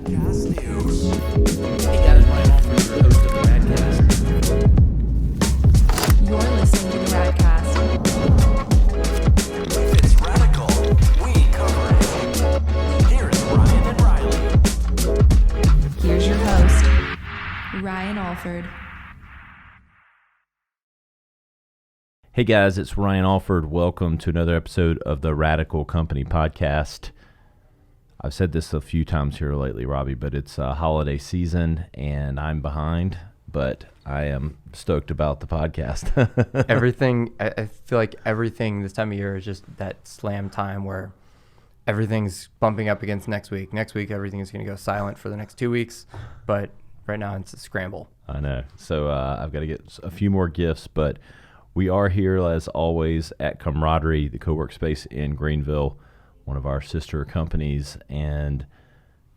Radcast News. Hey guys, Ryan Alford, your host of the Radcast. You're listening to the Radcast. If it's radical, we cover it. Here is Ryan and Riley. Here's your host, Ryan Alford. Hey guys, it's Ryan Alford. Welcome to another episode of the Radical Company podcast. I've said this a few times here lately, Robbie, but it's holiday season and I'm behind, but I am stoked about the podcast. Everything, I feel like everything this time of year is just that slam time where everything's bumping up against next week. Next week, everything is going to go silent for the next 2 weeks, but right now it's a scramble. I know. So I've got to get a few more gifts, but we are here, as always, at Camaraderie, the co-work space in Greenville, one of our sister companies, and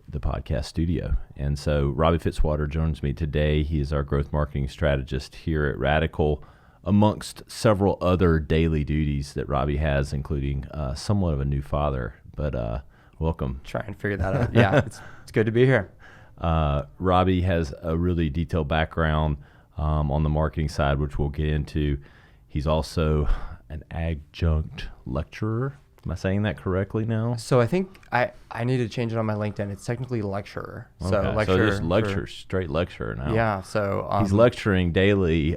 the podcast studio. And so Robbie Fitzwater joins me today. He is our growth marketing strategist here at Radical, amongst several other daily duties that Robbie has, including somewhat of a new father. But welcome. Try and figure that out. Yeah, it's good to be here. Robbie has a really detailed background on the marketing side, which we'll get into. He's also an adjunct lecturer. Am I saying that correctly now? So I think I need to change it on my LinkedIn. It's technically lecturer. Okay. So lecturer. So just lecture, straight lecturer now. Yeah. So he's lecturing daily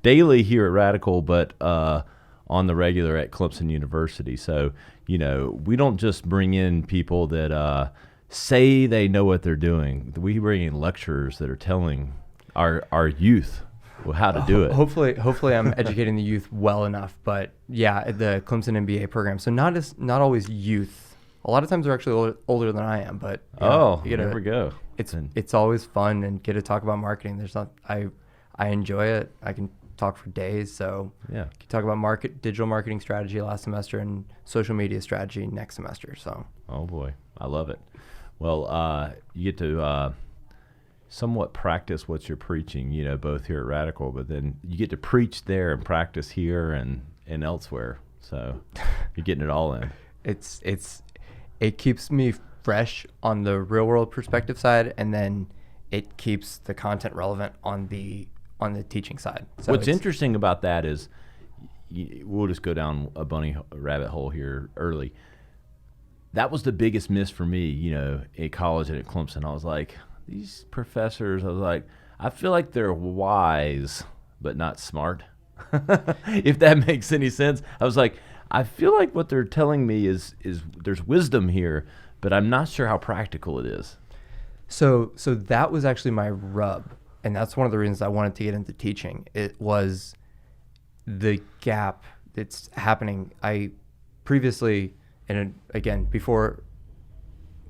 daily here at Radical, but on the regular at Clemson University. So, you know, we don't just bring in people that say they know what they're doing. We bring in lecturers that are telling our youth how to do it. Hopefully I'm educating the youth well enough, but yeah, the Clemson MBA program. So not always youth. A lot of times they're actually older than I am, but there we go. It's always fun and get to talk about marketing. I enjoy it. I can talk for days. So yeah, I can talk about digital marketing strategy last semester and social media strategy next semester. So oh boy, I love it. Well, you get to somewhat practice what you're preaching, you know, both here at Radical, but then you get to preach there and practice here and elsewhere. So you're getting it all in. It keeps me fresh on the real world perspective side, and then it keeps the content relevant on the teaching side. So what's interesting about that is we'll just go down a bunny rabbit hole here early. That was the biggest miss for me, you know, at college and at Clemson. I was like, these professors, I feel like they're wise, but not smart. If that makes any sense. I was like, I feel like what they're telling me is there's wisdom here, but I'm not sure how practical it is. So that was actually my rub. And that's one of the reasons I wanted to get into teaching. It was the gap that's happening. I previously, before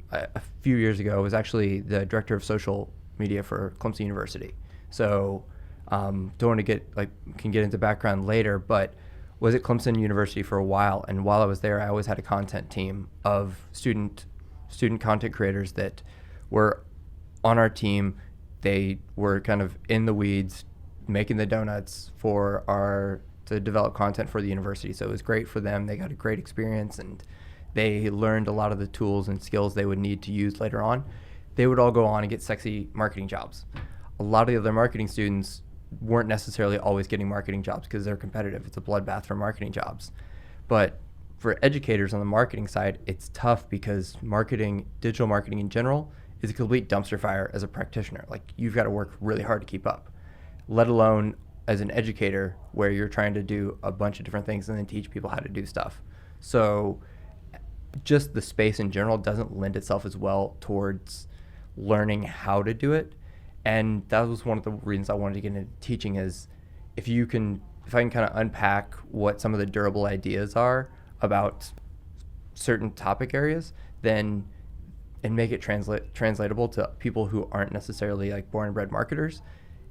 a few years ago, I was actually the director of social media for Clemson University. So don't want to can get into background later, but was at Clemson University for a while. And while I was there, I always had a content team of student content creators that were on our team. They were kind of in the weeds, making the donuts to develop content for the university. So it was great for them. They got a great experience and they learned a lot of the tools and skills they would need to use later on. They would all go on and get sexy marketing jobs. A lot of the other marketing students weren't necessarily always getting marketing jobs because they're competitive. It's a bloodbath for marketing jobs. But for educators on the marketing side, it's tough because digital marketing in general, is a complete dumpster fire as a practitioner. Like, you've got to work really hard to keep up, let alone as an educator where you're trying to do a bunch of different things and then teach people how to do stuff. So just the space in general doesn't lend itself as well towards learning how to do it. And that was one of the reasons I wanted to get into teaching is if I can kind of unpack what some of the durable ideas are about certain topic areas, and make it translatable to people who aren't necessarily like born and bred marketers,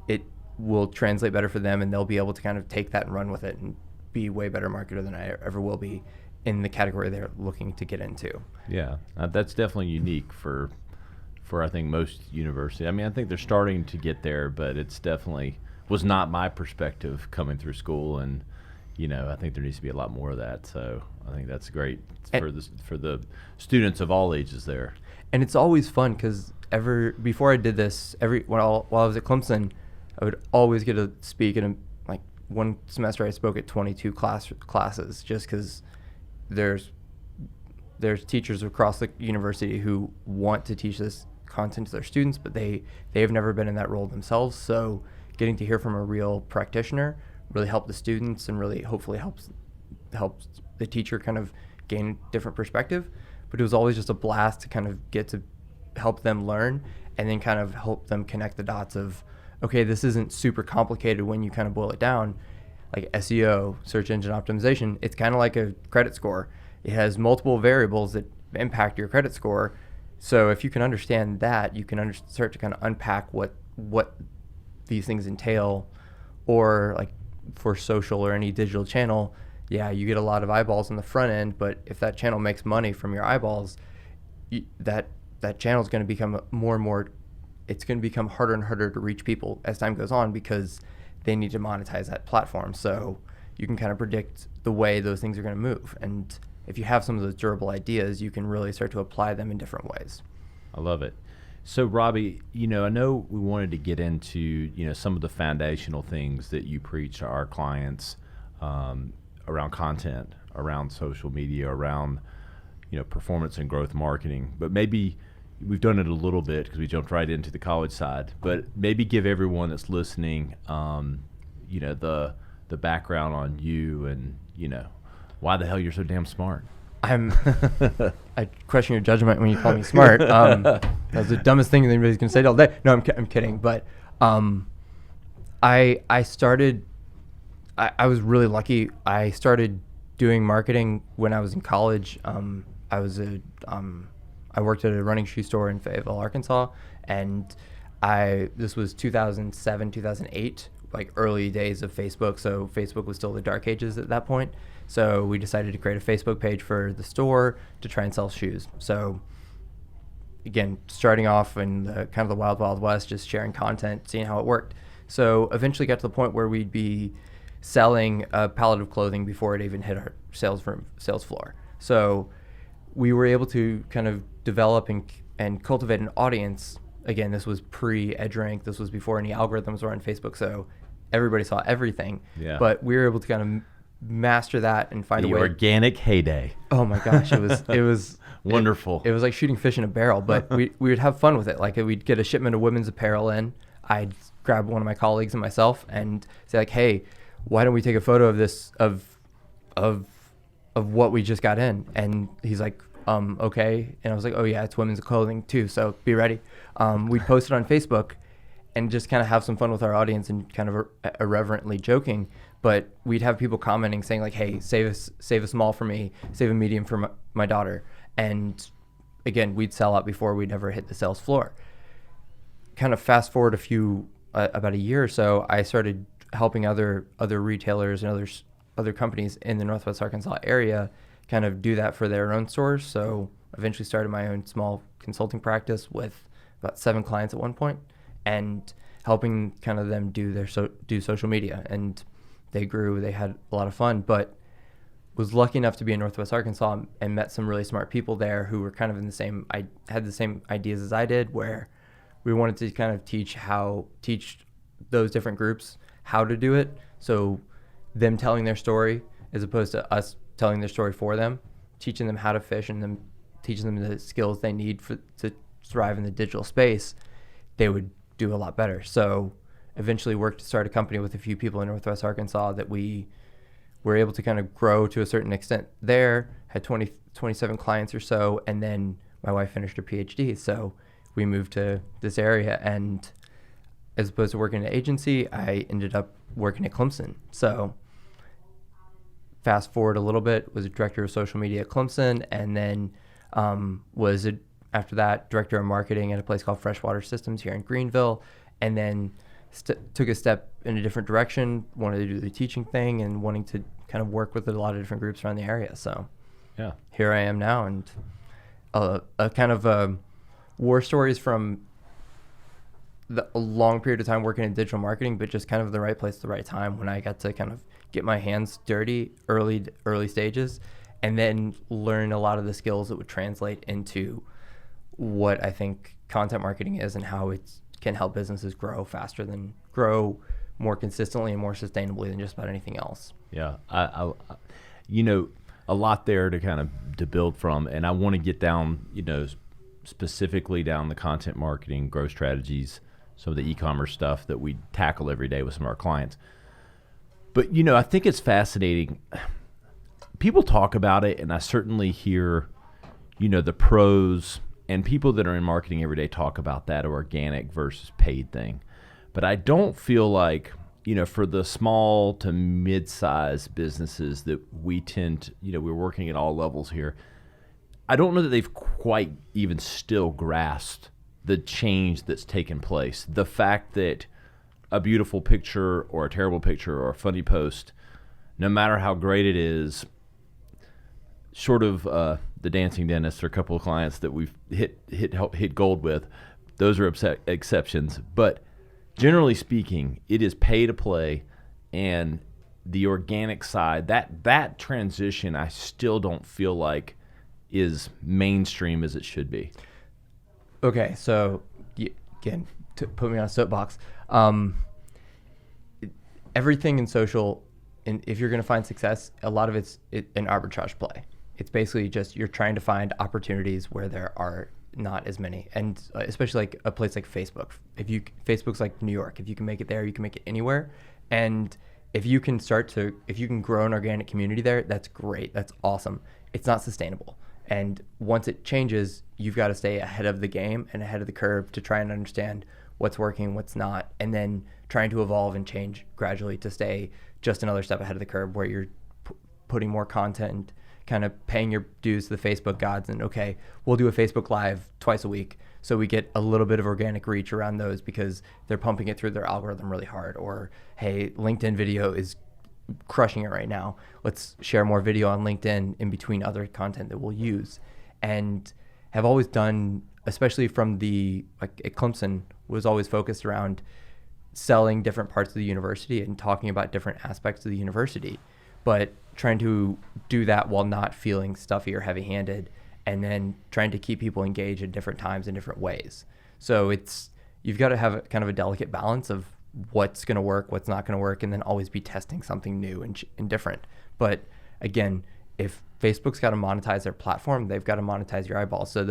it will translate better for them and they'll be able to kind of take that and run with it and be way better marketer than I ever will be in the category they're looking to get into. Yeah, that's definitely unique for I think most universities. I mean, I think they're starting to get there, but it's definitely was not my perspective coming through school, and you know, I think there needs to be a lot more of that. So I think that's great for the students of all ages there. And it's always fun because before I did this, while I was at Clemson, I would always get to speak in like one semester I spoke at 22 classes just because there's teachers across the university who want to teach this content to their students, but they have never been in that role themselves. So getting to hear from a real practitioner really helped the students and really hopefully helps the teacher kind of gain different perspective. But it was always just a blast to kind of get to help them learn and then kind of help them connect the dots of, okay, this isn't super complicated when you kind of boil it down. Like SEO, search engine optimization, it's kind of like a credit score. It has multiple variables that impact your credit score. So if you can understand that, you can start to kind of unpack what these things entail. Or like for social or any digital channel, yeah, you get a lot of eyeballs on the front end, but if that channel makes money from your eyeballs, that channel is going to become more and more, it's going to become harder and harder to reach people as time goes on because they need to monetize that platform. So you can kind of predict the way those things are going to move. And if you have some of those durable ideas, you can really start to apply them in different ways. I love it. So Robbie, I know we wanted to get into, some of the foundational things that you preach to our clients around content, around social media, around, performance and growth marketing. But maybe we've done it a little bit because we jumped right into the college side. But maybe give everyone that's listening, the background on you and, why the hell you're so damn smart. I question your judgment when you call me smart. That's the dumbest thing anybody's gonna say all day. No, I'm kidding. But I was really lucky. I started doing marketing when I was in college. I worked at a running shoe store in Fayetteville, Arkansas, and this was 2007, 2008, like early days of Facebook. So Facebook was still the dark ages at that point. So we decided to create a Facebook page for the store to try and sell shoes. So again, starting off in the kind of the wild, wild west, just sharing content, seeing how it worked. So eventually got to the point where we'd be selling a pallet of clothing before it even hit our sales floor. So we were able to kind of develop and cultivate an audience. Again, this was pre-EdgeRank. This was before any algorithms were on Facebook. So everybody saw everything. Yeah. But we were able to kind of master that and find a way. The organic heyday. Oh my gosh, it was wonderful. It was like shooting fish in a barrel, but we would have fun with it. Like we'd get a shipment of women's apparel in. I'd grab one of my colleagues and myself and say like, hey, why don't we take a photo of this of what we just got in? And he's like, okay. And I was like, oh yeah, it's women's clothing too, so be ready. We'd post it on Facebook and just kind of have some fun with our audience and kind of irreverently joking. But we'd have people commenting saying like, hey, save a small for me, save a medium for my daughter. And again, we'd sell out before we'd ever hit the sales floor. Kind of fast forward about a year or so, I started helping other retailers and other companies in the Northwest Arkansas area kind of do that for their own stores. So eventually started my own small consulting practice with about 7 clients at one point and helping kind of them do social media. And they grew, they had a lot of fun, but was lucky enough to be in Northwest Arkansas and met some really smart people there who were kind of had the same ideas as I did, where we wanted to kind of teach those different groups how to do it. So them telling their story as opposed to us telling their story for them, teaching them how to fish and them teaching them the skills they need to thrive in the digital space, they would do a lot better. So eventually worked to start a company with a few people in Northwest Arkansas that we were able to kind of grow to a certain extent there, had 27 clients or so, and then my wife finished her PhD. So we moved to this area, and as opposed to working in an agency, I ended up working at Clemson. So fast forward a little bit, was a director of social media at Clemson, and then after that, director of marketing at a place called Fitzwater Systems here in Greenville, and then took a step in a different direction, wanted to do the teaching thing and wanting to kind of work with a lot of different groups around the area. So yeah, here I am now, and a kind of war stories from a long period of time working in digital marketing, but just kind of the right place at the right time when I got to kind of get my hands dirty early stages and then learn a lot of the skills that would translate into what I think content marketing is and how it can help businesses grow more consistently and more sustainably than just about anything else. Yeah, I a lot there to kind of to build from, and I want to get down, specifically down the content marketing, growth strategies, some of the e-commerce stuff that we tackle every day with some of our clients. But I think it's fascinating. People talk about it, and I certainly hear, the pros and people that are in marketing every day talk about that organic versus paid thing. But I don't feel like, for the small to mid-sized businesses that we tend to, we're working at all levels here, I don't know that they've quite even still grasped the change that's taken place. The fact that a beautiful picture or a terrible picture or a funny post, no matter how great it is, short of the dancing dentist or a couple of clients that we've hit gold with, those are exceptions. But generally speaking, it is pay to play, and the organic side, that transition, I still don't feel like is mainstream as it should be. Okay, so again, to put me on a soapbox, everything in social, and if you're going to find success, a lot of it's an arbitrage play. It's basically just you're trying to find opportunities where there are not as many, and especially like a place like Facebook. Facebook's like New York. If you can make it there, you can make it anywhere. And if you can grow an organic community there, that's great. That's awesome. It's not sustainable. And once it changes, you've got to stay ahead of the game and ahead of the curve to try and understand what's working, what's not, and then trying to evolve and change gradually to stay just another step ahead of the curve where you're putting more content, kind of paying your dues to the Facebook gods, and okay, we'll do a Facebook Live twice a week so we get a little bit of organic reach around those because they're pumping it through their algorithm really hard. Or hey, LinkedIn video is crushing it right now. Let's share more video on LinkedIn in between other content that we'll use. And have always done, especially from at Clemson, was always focused around selling different parts of the university and talking about different aspects of the university, but trying to do that while not feeling stuffy or heavy-handed, and then trying to keep people engaged at different times in different ways. So you've got to have kind of a delicate balance of what's going to work, what's not going to work, and then always be testing something new and different. But again, if Facebook's got to monetize their platform, they've got to monetize your eyeballs. So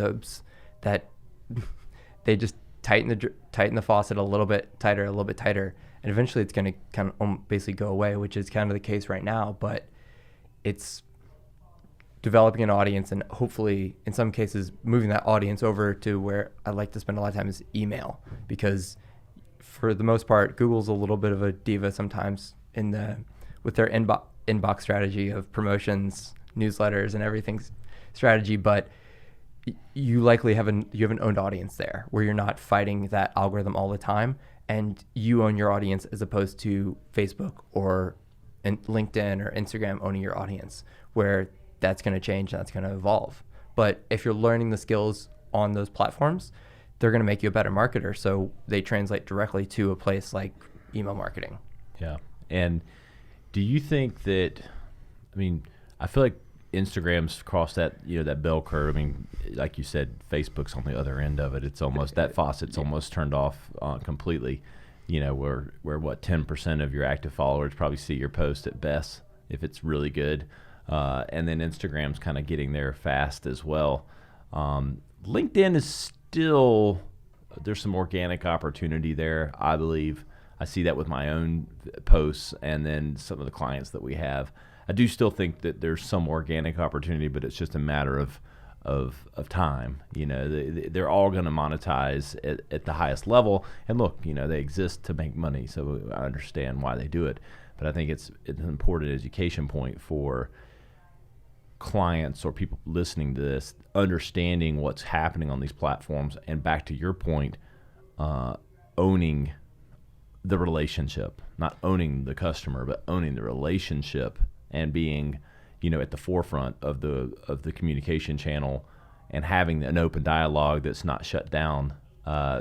they just tighten the faucet a little bit tighter, and eventually it's going to kind of basically go away, which is kind of the case right now. But it's developing an audience, and hopefully in some cases moving that audience over to where I like to spend a lot of time is email, because for the most part, Google's a little bit of a diva sometimes with their inbox strategy of promotions, newsletters, and everything strategy. But you likely have an owned audience there where you're not fighting that algorithm all the time, and you own your audience as opposed to Facebook or LinkedIn or Instagram owning your audience, where that's going to change and that's going to evolve. But if you're learning the skills on those platforms, they're going to make you a better marketer. So they translate directly to a place like email marketing. Yeah. And do you think that, I feel like Instagram's crossed that, that bell curve. Like you said, Facebook's on the other end of it. It's almost, that faucet's almost turned off completely, where 10% of your active followers probably see your post at best, if it's really good. And then Instagram's kind of getting there fast as well. LinkedIn is still, there's some organic opportunity there, I believe. I see that with my own posts and then some of the clients that we have. I do still think that there's some organic opportunity, but it's just a matter of time. They're all going to monetize at the highest level. And look, they exist to make money, so I understand why they do it. But I think it's an important education point for clients or people listening to this, understanding what's happening on these platforms, and back to your point, owning the relationship, not owning the customer, but owning the relationship, and being, at the forefront of the communication channel, and having an open dialogue that's not shut down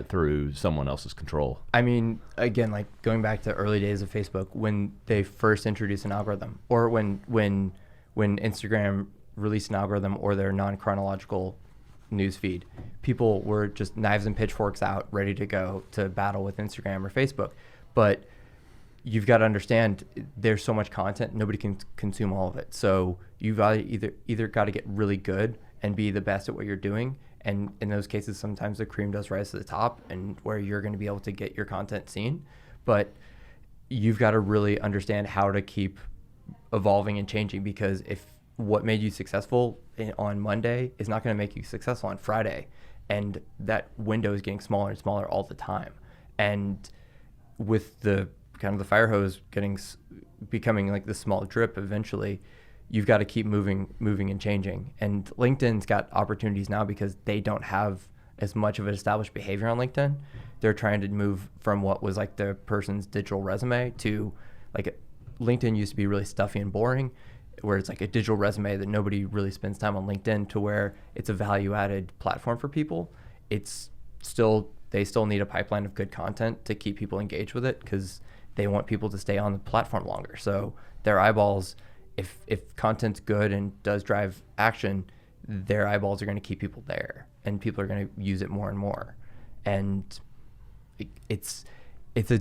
through someone else's control. Again, like going back to early days of Facebook, when they first introduced an algorithm, or when Instagram released an algorithm, or their non-chronological news feed. People were just knives and pitchforks out, ready to go to battle with Instagram or Facebook. But you've got to understand there's so much content, nobody can consume all of it. So you've either got to get really good and be the best at what you're doing. And in those cases, sometimes the cream does rise to the top and where you're going to be able to get your content seen. But you've got to really understand how to keep evolving and changing, because if what made you successful on Monday is not going to make you successful on Friday, and that window is getting smaller and smaller all the time. And with the kind of the fire hose becoming like the small drip eventually, you've got to keep moving and changing. And LinkedIn's got opportunities now because they don't have as much of an established behavior on LinkedIn. They're trying to move from what was like the person's digital resume to like LinkedIn used to be really stuffy and boring, where it's like a digital resume that nobody really spends time on LinkedIn, to where it's a value-added platform for people. They still need a pipeline of good content to keep people engaged with it, because they want people to stay on the platform longer. So their eyeballs, if content's good and does drive action, their eyeballs are going to keep people there, and people are going to use it more and more. And it's a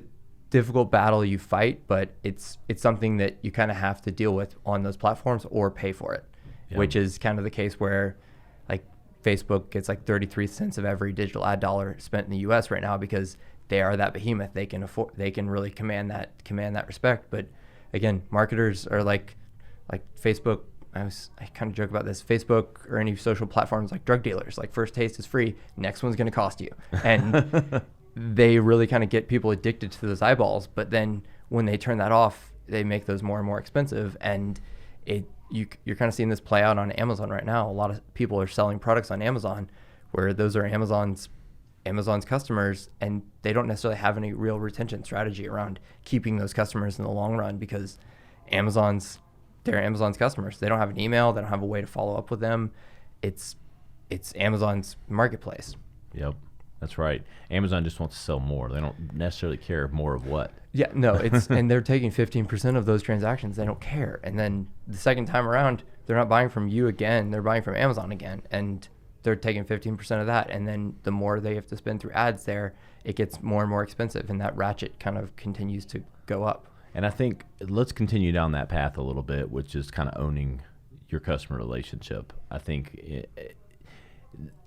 difficult battle you fight, but it's something that you kind of have to deal with on those platforms or pay for it, which is kind of the case where like Facebook gets like 33 cents of every digital ad dollar spent in the US right now, because they are that behemoth. They can really command that respect. But again, marketers are like Facebook. I kind of joke about this. Facebook or any social platforms like drug dealers, like first taste is free, next one's going to cost you. And they really kind of get people addicted to those eyeballs. But then when they turn that off, they make those more and more expensive. And you're kind of seeing this play out on Amazon right now. A lot of people are selling products on Amazon where those are Amazon's customers, and they don't necessarily have any real retention strategy around keeping those customers in the long run, because they're Amazon's customers. They don't have an email. They don't have a way to follow up with them. It's Amazon's marketplace. Yep, that's right. Amazon just wants to sell more. They don't necessarily care more of what. Yeah, no, and they're taking 15% of those transactions. They don't care. And then the second time around, they're not buying from you again. They're buying from Amazon again, and they're taking 15% of that. And then the more they have to spend through ads there, it gets more and more expensive, and that ratchet kind of continues to go up. And I think let's continue down that path a little bit, which is kind of owning your customer relationship. I think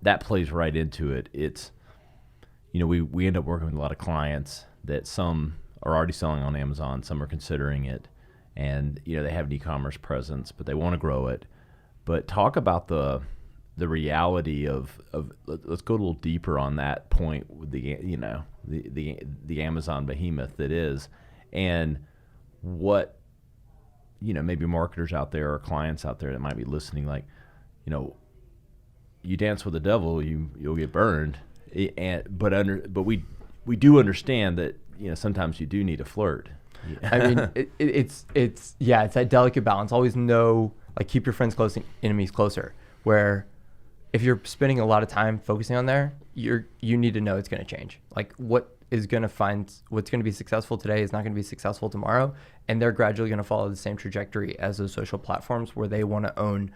that plays right into it. It's, we end up working with a lot of clients that some are already selling on Amazon, some are considering it, and they have an e-commerce presence, but they want to grow it. But talk about the reality of let's go a little deeper on that point with the Amazon behemoth that is, and what maybe marketers out there or clients out there that might be listening, like, you dance with the devil, you'll get burned, but we do understand that sometimes you do need to flirt. I mean, it's that delicate balance. Always know, like, keep your friends close and enemies closer, where if you're spending a lot of time focusing on there, you need to know it's going to change. Like, what's going to be successful today is not going to be successful tomorrow, and they're gradually going to follow the same trajectory as those social platforms, where they want to own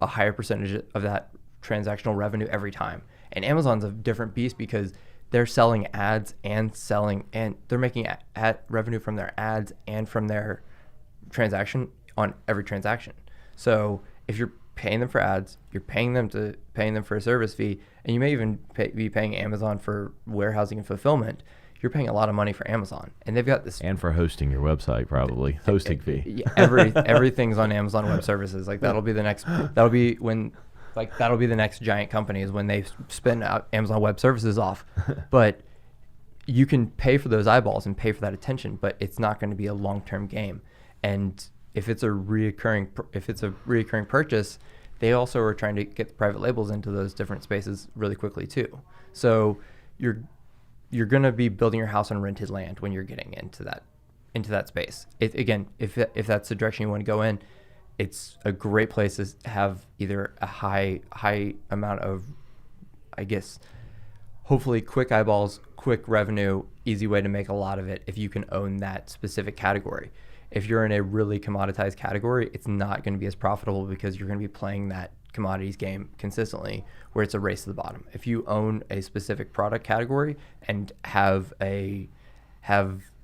a higher percentage of that transactional revenue every time. And Amazon's a different beast, because they're selling ads and they're making ad revenue from their ads and from their transaction on every transaction. So if you're paying them for ads, you're paying them for a service fee, and you may even be paying Amazon for warehousing and fulfillment. You're paying a lot of money for Amazon, and they've got this, and for hosting your website, probably hosting fee. Yeah, everything's on Amazon Web Services. Like, that'll be the next giant company, is when they spin out Amazon Web Services off. But you can pay for those eyeballs and pay for that attention, but it's not going to be a long-term game. And if it's a reoccurring purchase, they also are trying to get the private labels into those different spaces really quickly too. So you're going to be building your house on rented land when you're getting into that space. If that's the direction you want to go in, it's a great place to have either a high amount of, I guess, hopefully quick eyeballs, quick revenue, easy way to make a lot of it if you can own that specific category. If you're in a really commoditized category, it's not going to be as profitable, because you're going to be playing that commodities game consistently where it's a race to the bottom. If you own a specific product category and have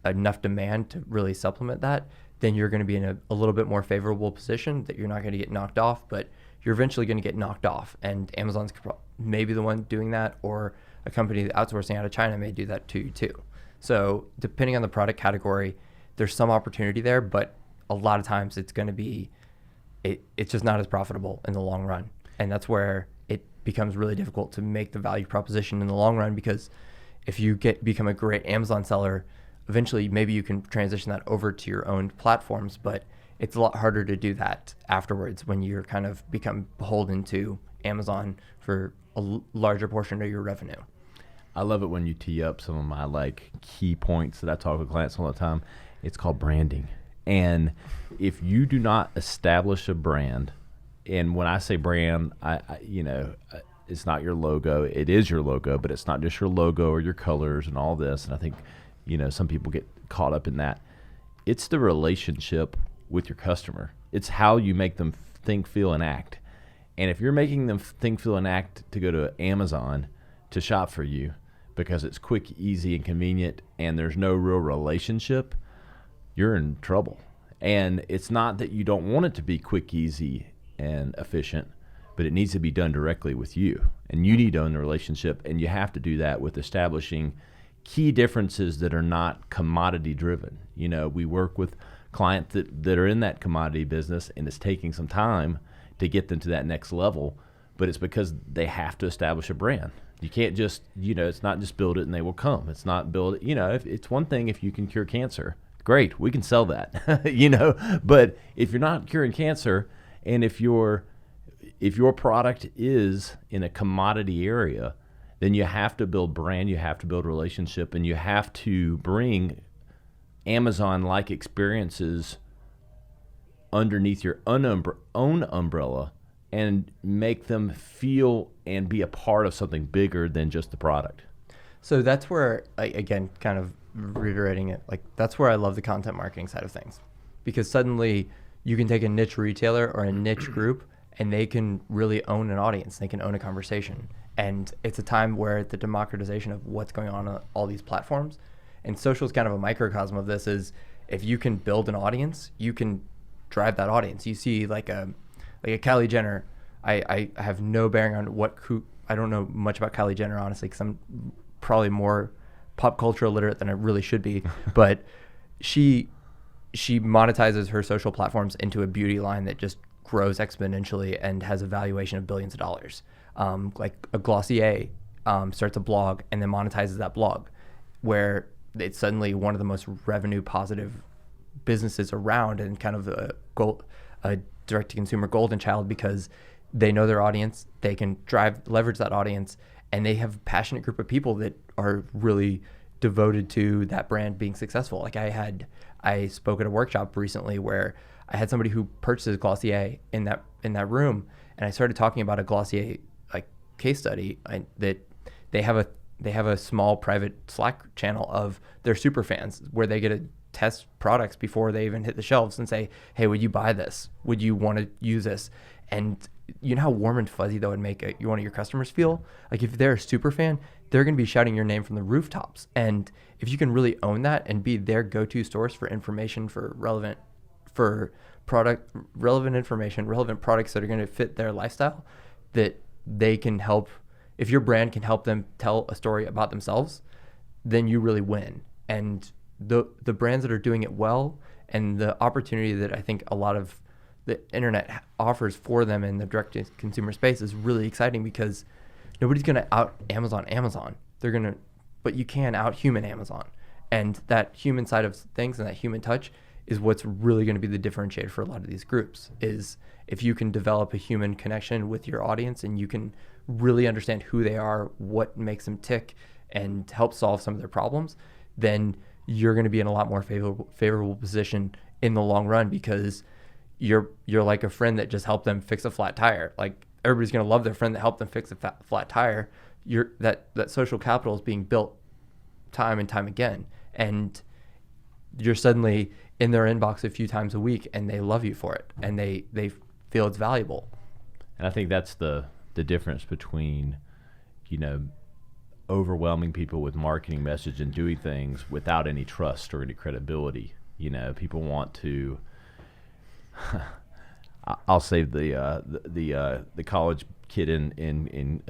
enough demand to really supplement that, then you're going to be in a little bit more favorable position that you're not going to get knocked off, but you're eventually going to get knocked off. And Amazon's maybe the one doing that, or a company outsourcing out of China may do that to you too. So depending on the product category, there's some opportunity there, but a lot of times it's going to be, it's just not as profitable in the long run. And that's where it becomes really difficult to make the value proposition in the long run, because if you become a great Amazon seller, eventually maybe you can transition that over to your own platforms, but it's a lot harder to do that afterwards when you're kind of become beholden to Amazon for a larger portion of your revenue. I love it when you tee up some of my like key points that I talk with clients all the time. It's called branding. And if you do not establish a brand, and when I say brand, it's not your logo. It is your logo, but it's not just your logo or your colors and all this. And I think, some people get caught up in that. It's the relationship with your customer. It's how you make them think, feel, and act. And if you're making them think, feel, and act to go to Amazon to shop for you because it's quick, easy, and convenient, and there's no real relationship, you're in trouble. And it's not that you don't want it to be quick, easy, and efficient, but it needs to be done directly with you. And you need to own the relationship, and you have to do that with establishing key differences that are not commodity driven. We work with clients that are in that commodity business, and it's taking some time to get them to that next level, but it's because they have to establish a brand. You can't just, it's not just build it and they will come. It's not build it, if it's one thing if you can cure cancer, great, we can sell that, but if you're not curing cancer, and if your product is in a commodity area, then you have to build brand, you have to build relationship, and you have to bring Amazon-like experiences underneath your own umbrella and make them feel and be a part of something bigger than just the product. So that's where, again, kind of reiterating it, that's where I love the content marketing side of things, because suddenly you can take a niche retailer or a niche group and they can really own an audience. They can own a conversation. And it's a time where the democratization of what's going on all these platforms, and social is kind of a microcosm of this, is if you can build an audience, you can drive that audience. You see like a Kylie Jenner. I have no bearing on I don't know much about Kylie Jenner, honestly, because I'm probably more pop culture illiterate than I really should be. But she monetizes her social platforms into a beauty line that just grows exponentially and has a valuation of billions of dollars. Like a Glossier starts a blog and then monetizes that blog, where it's suddenly one of the most revenue positive businesses around, and kind of a direct-to-consumer golden child, because they know their audience, they can leverage that audience, and they have a passionate group of people that are really devoted to that brand being successful. Like I spoke at a workshop recently where I had somebody who purchases Glossier in that room, and I started talking about a Glossier case study that they have a small private Slack channel of their super fans where they get to test products before they even hit the shelves and say, hey, would you buy this? Would you want to use this? And you know how warm and fuzzy that would make one of your customers feel? Like if they're a super fan, they're going to be shouting your name from the rooftops. And if you can really own that and be their go-to source for information, for relevant information, relevant products that are going to fit their lifestyle, that they can help, if your brand can help them tell a story about themselves, then you really win. And the brands that are doing it well, and the opportunity that I think a lot of the internet offers for them in the direct-to-consumer space is really exciting, because nobody's going to out Amazon. But you can out human Amazon. And that human side of things and that human touch is what's really going to be the differentiator for a lot of these groups, is if you can develop a human connection with your audience and you can really understand who they are, what makes them tick, and help solve some of their problems, then you're going to be in a lot more favorable position in the long run, because you're like a friend that just helped them fix a flat tire. Like everybody's going to love their friend that helped them fix a flat tire. That social capital is being built time and time again, and you're suddenly in their inbox a few times a week, and they love you for it, and they feel it's valuable. And I think that's the difference between, overwhelming people with marketing message and doing things without any trust or any credibility. People want to. I'll save the college kid in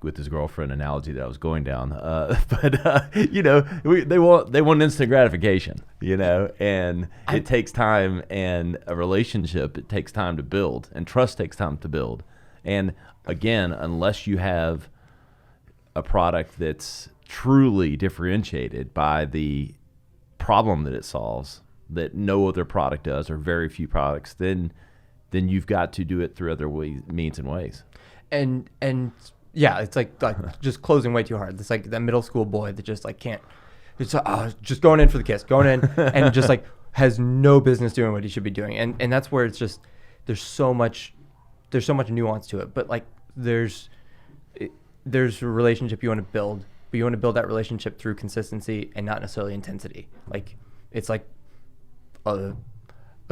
with his girlfriend analogy that I was going down, but they want instant gratification, and it takes time, and a relationship, it takes time to build, and trust takes time to build, and again, unless you have a product that's truly differentiated by the problem that it solves that no other product does, or very few products, then you've got to do it through other means and ways. And yeah, it's like just closing way too hard. It's like that middle school boy that just like can't. It's just going in for the kiss, going in and just like has no business doing what he should be doing. And that's where it's just there's so much nuance to it. But like there's a relationship you want to build, but you want to build that relationship through consistency and not necessarily intensity. Like it's like a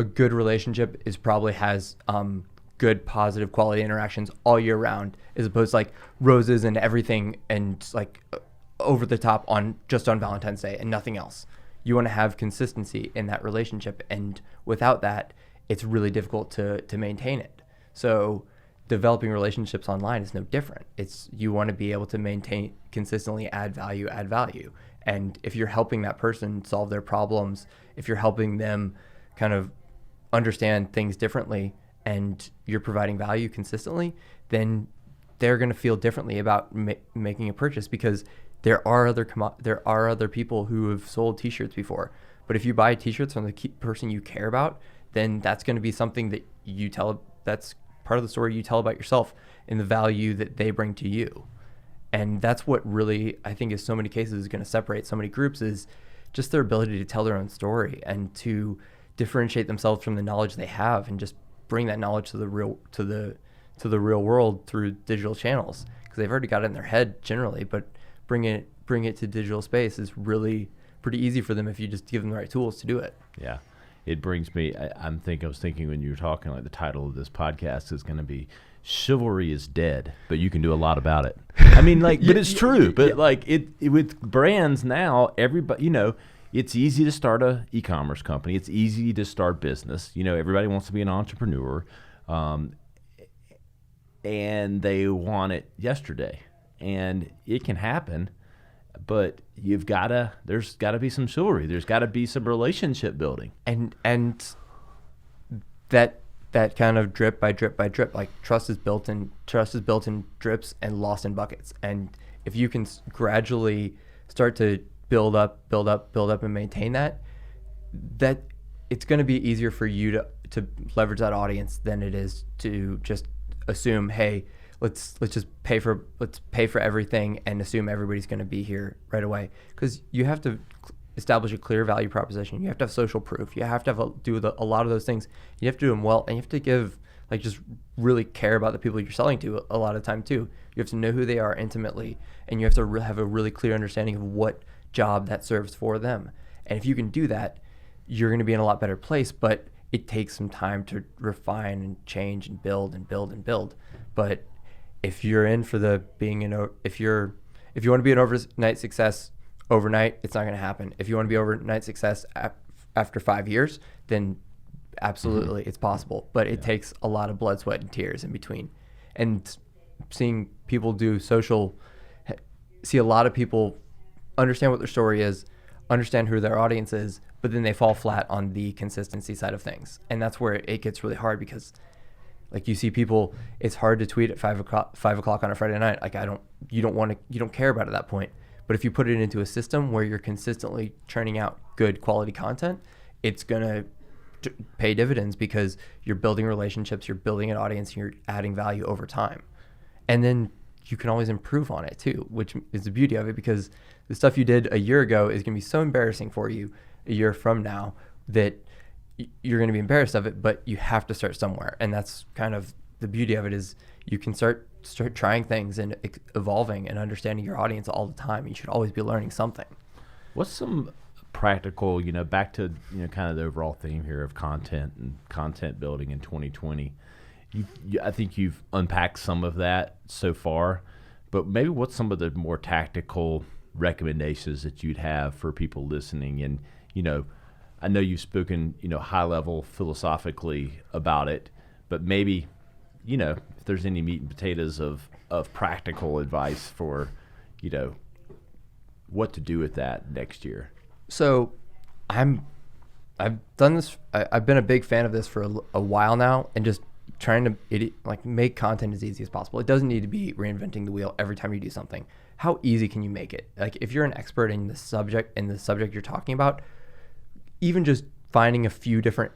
good relationship probably has good positive quality interactions all year round, as opposed to like roses and everything and like over the top on Valentine's Day and nothing else. You want to have consistency in that relationship, and without that, it's really difficult to maintain it. So developing relationships online is no different. It's you want to be able to consistently add value. And if you're helping that person solve their problems, if you're helping them kind of understand things differently and you're providing value consistently, then they're going to feel differently about making a purchase, because there are other people who have sold t-shirts before. But if you buy t-shirts from the person you care about, then that's going to be something that you tell, that's part of the story you tell about yourself and the value that they bring to you. And that's what really, I think, is so many cases is going to separate so many groups, is just their ability to tell their own story and to differentiate themselves from the knowledge they have, and just bring that knowledge to the real world through digital channels, because they've already got it in their head generally, but bring it to digital space is really pretty easy for them if you just give them the right tools to do it. Yeah. It brings me, I was thinking when you were talking, like the title of this podcast is going to be Chivalry is Dead, but you can do a lot about it. I mean, like, but it's true. But like it with brands now, everybody, it's easy to start a e-commerce company. It's easy to start business. Everybody wants to be an entrepreneur, and they want it yesterday. And it can happen, but there's got to be some chivalry. There's got to be some relationship building. And that kind of drip by drip by drip, like trust is built in drips and lost in buckets. And if you can gradually start to build up and maintain that it's going to be easier for you to leverage that audience than it is to just assume, hey, let's just pay for everything and assume everybody's going to be here right away. Because you have to establish a clear value proposition. You have to have social proof. You have to do a lot of those things. You have to do them well, and you have to give, like, just really care about the people you're selling to a lot of the time too. You have to know who they are intimately, and you have to have a really clear understanding of what job that serves for them. And if you can do that, you're going to be in a lot better place. But it takes some time to refine and change and build. But if you're in for if you want to be an overnight success overnight, it's not going to happen. If you want to be overnight success after 5 years, then absolutely it's possible. But it takes a lot of blood, sweat, and tears in between. And seeing people see a lot of people understand what their story is, understand who their audience is, but then they fall flat on the consistency side of things. And that's where it gets really hard, because like you see people, it's hard to tweet at 5 o'clock on a Friday night. Like you don't care about it at that point. But if you put it into a system where you're consistently churning out good quality content, it's going to pay dividends, because you're building relationships, you're building an audience, and you're adding value over time. And then you can always improve on it too, which is the beauty of it, because the stuff you did a year ago is going to be so embarrassing for you a year from now that you're going to be embarrassed of it, but you have to start somewhere. And that's kind of the beauty of it, is you can start trying things and evolving and understanding your audience all the time. You should always be learning something. What's some practical, back to, kind of the overall theme here of content and content building in 2020, I think you've unpacked some of that so far, but maybe what's some of the more tactical recommendations that you'd have for people listening? And, I know you've spoken, high level philosophically about it, but maybe, if there's any meat and potatoes of practical advice for, what to do with that next year. So I've done this. I've been a big fan of this for a while now, and just trying to make content as easy as possible. It doesn't need to be reinventing the wheel every time you do something. How easy can you make it? Like, if you're an expert in the subject you're talking about, even just finding a few different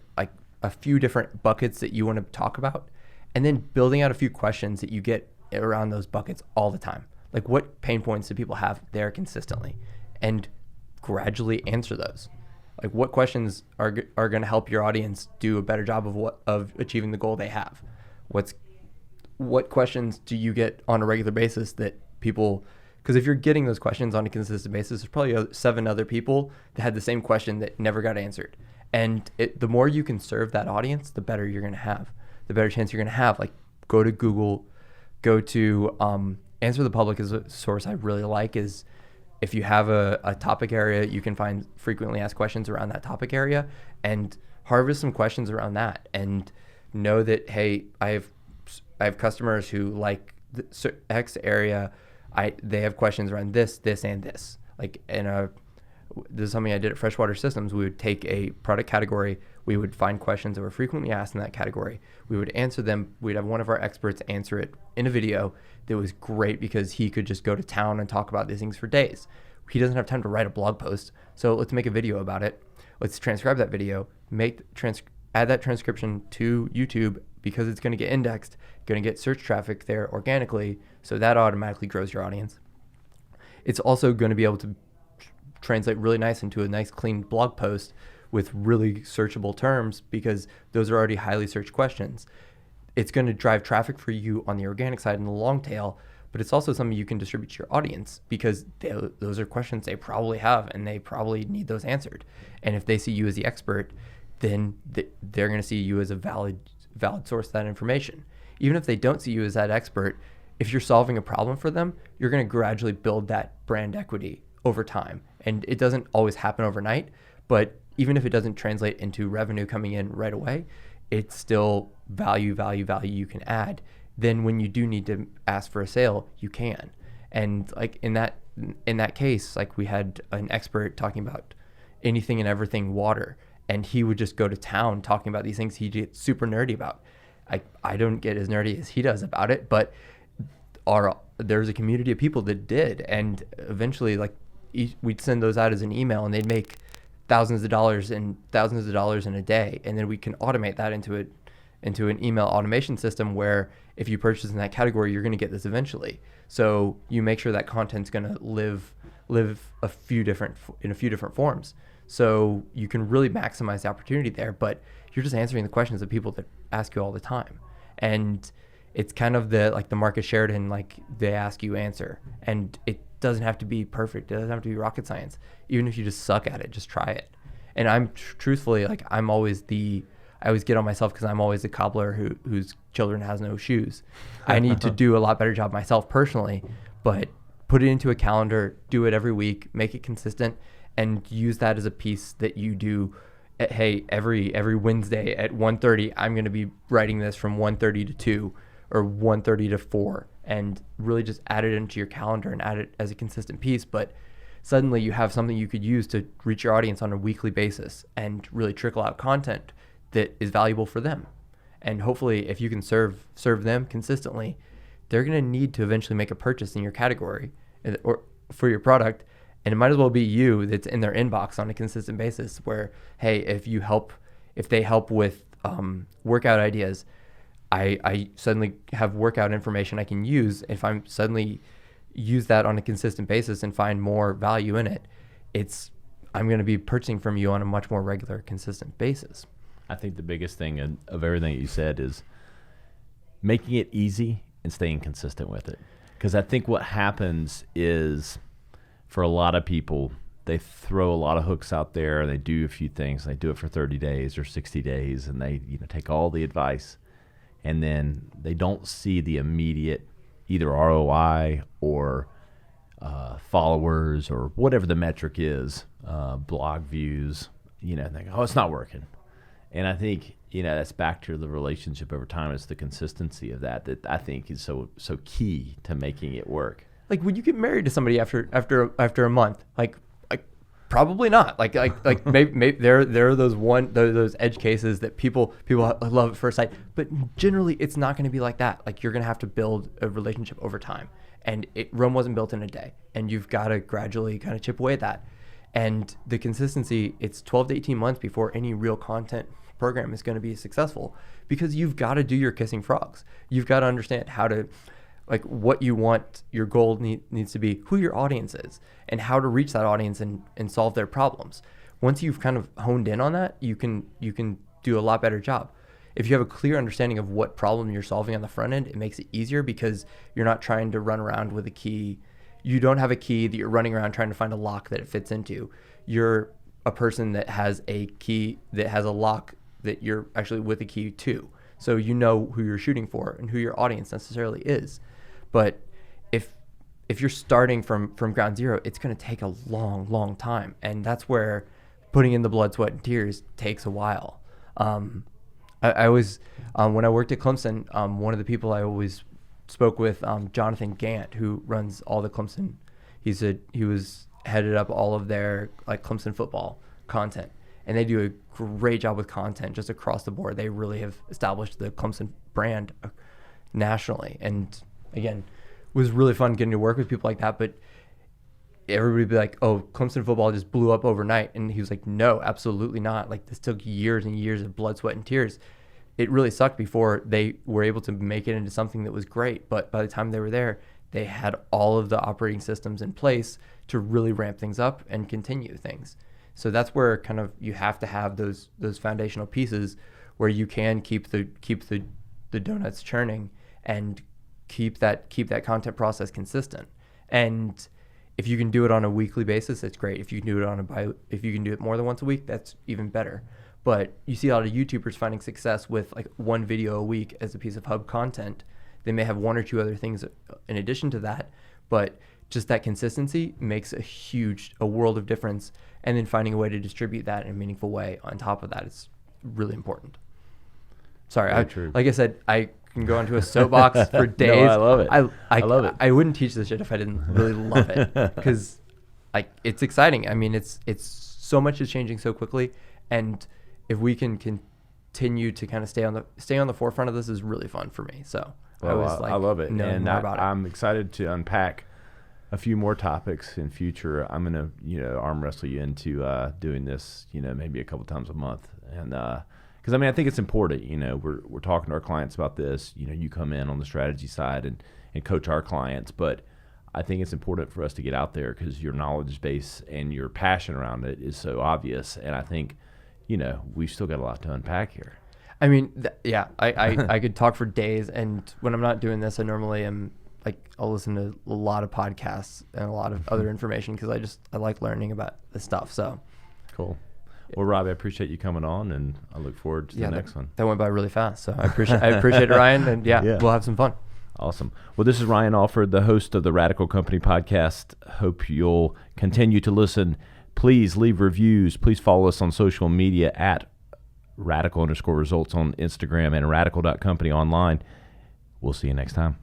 buckets that you want to talk about, and then building out a few questions that you get around those buckets all the time. Like, what pain points do people have there consistently, and gradually answer those. Like, what questions are going to help your audience do a better job of achieving the goal they have? What questions do you get on a regular basis that people? Because if you're getting those questions on a consistent basis, there's probably 7 other people that had the same question that never got answered. And the more you can serve that audience, the better you're going to have, the better chance you're going to have. Like, go to Google, go to Answer the Public is a source I really like. Is if you have a topic area, you can find frequently asked questions around that topic area and harvest some questions around that, and know that, hey, I have customers who like the X area. They have questions around this, and this. Like, this is something I did at Freshwater Systems. We would take a product category. We would find questions that were frequently asked in that category. We would answer them. We'd have one of our experts answer it in a video that was great, because he could just go to town and talk about these things for days. He doesn't have time to write a blog post, so let's make a video about it. Let's transcribe that video, add that transcription to YouTube, because it's going to get indexed, going to get search traffic there organically, so that automatically grows your audience. It's also going to be able to translate really nice into a nice clean blog post with really searchable terms, because those are already highly searched questions. It's going to drive traffic for you on the organic side in the long tail, but it's also something you can distribute to your audience, because those are questions they probably have, and they probably need those answered. And if they see you as the expert, then they're going to see you as a valid source of that information. Even if they don't see you as that expert, if you're solving a problem for them, you're going to gradually build that brand equity over time. And it doesn't always happen overnight, but even if it doesn't translate into revenue coming in right away, it's still value you can add. Then when you do need to ask for a sale, you can. And like in that case, like, we had an expert talking about anything and everything water, and he would just go to town talking about these things he gets super nerdy about. I don't get as nerdy as he does about it, but there's a community of people that did, and eventually, like, we'd send those out as an email, and they'd make thousands of dollars in a day, and then we can automate that into an email automation system where if you purchase in that category, you're going to get this eventually. So you make sure that content's going to live in a few different forms. So you can really maximize the opportunity there, but you're just answering the questions of people that ask you all the time. And it's kind of the Marcus Sheridan, like, they ask, you answer. And it doesn't have to be perfect. It doesn't have to be rocket science. Even if you just suck at it, just try it. And I'm truthfully, like, I always get on myself because I'm always the cobbler whose children has no shoes. I need to do a lot better job myself personally, but put it into a calendar, do it every week, make it consistent, and use that as a piece that you do. Hey, every Wednesday at 1:30, I'm going to be writing this from 1:30 to 2 or 1:30 to 4, and really just add it into your calendar and add it as a consistent piece. But suddenly you have something you could use to reach your audience on a weekly basis and really trickle out content that is valuable for them. And hopefully, if you can serve them consistently, they're going to need to eventually make a purchase in your category or for your product. And it might as well be you that's in their inbox on a consistent basis, where, hey, if they help with workout ideas, I suddenly have workout information I can use. If I'm suddenly use that on a consistent basis and find more value in it, I'm going to be purchasing from you on a much more regular, consistent basis. I think the biggest thing of everything that you said is making it easy and staying consistent with it. Because I think what happens is, for a lot of people, they throw a lot of hooks out there and they do a few things. They do it for 30 days or 60 days, and they take all the advice, and then they don't see the immediate either ROI or followers or whatever the metric is, blog views, they go, oh, it's not working. And I think, that's back to the relationship over time. It's the consistency of that I think is so key to making it work. Like, would you get married to somebody after a month? Like probably not. Like maybe there are those edge cases that people love at first sight, but generally it's not going to be like that. Like, you're going to have to build a relationship over time, and Rome wasn't built in a day, and you've got to gradually kind of chip away at that. And the consistency, it's 12 to 18 months before any real content program is going to be successful, because you've got to do your kissing frogs. You've got to understand how to, like, what you want, your goal needs to be, who your audience is, and how to reach that audience and solve their problems. Once you've kind of honed in on that, you can do a lot better job. If you have a clear understanding of what problem you're solving on the front end, it makes it easier, because you're not trying to run around with a key. You don't have a key that you're running around trying to find a lock that it fits into. You're a person that has a key that has a lock that you're actually with a key to. So you know who you're shooting for and who your audience necessarily is. But if you're starting from ground zero, it's going to take a long time. And that's where putting in the blood, sweat, and tears takes a while. I always, when I worked at Clemson, one of the people I always spoke with, Jonathan Gant, who runs all the Clemson. He was headed up all of their, like, Clemson football content, and they do a great job with content just across the board. They really have established the Clemson brand nationally, and again, it was really fun getting to work with people like that. But everybody would be like, oh, Clemson football just blew up overnight, and he was like, no, absolutely not. Like, this took years and years of blood, sweat, and tears. It really sucked before they were able to make it into something that was great. But by the time they were there, they had all of the operating systems in place to really ramp things up and continue things. So that's where kind of you have to have those foundational pieces where you can keep the donuts churning and keep that content process consistent. And if you can do it on a weekly basis, that's great. If you can do it if you can do it more than once a week, that's even better. But you see a lot of YouTubers finding success with, like, one video a week as a piece of hub content. They may have one or two other things in addition to that, but just that consistency makes a world of difference. And then finding a way to distribute that in a meaningful way on top of that is really important. Sorry, like I said, I can go onto a soapbox for days. No, I love it. I love it. I wouldn't teach this shit if I didn't really love it, because, like, it's exciting. I mean, it's so much is changing so quickly, and if we can continue to kind of stay on the forefront of this, is really fun for me. So I love it, and I'm excited to unpack a few more topics in future. I'm gonna arm wrestle you into doing this maybe a couple times a month, and because I think it's important. We're talking to our clients about this. You come in on the strategy side and coach our clients, but I think it's important for us to get out there, because your knowledge base and your passion around it is so obvious, and I think we've still got a lot to unpack here. I mean, I could talk for days, and when I'm not doing this, I normally am, like, I'll listen to a lot of podcasts and a lot of other information, because I like learning about this stuff. So cool. Well, Robbie, I appreciate you coming on, and I look forward to the next one. That went by really fast, so I appreciate it, Ryan, and we'll have some fun. Awesome. Well, this is Ryan Alford, the host of the Radical Company podcast. Hope you'll continue to listen. Please leave reviews. Please follow us on social media at Radical_results on Instagram and radical.company online. We'll see you next time.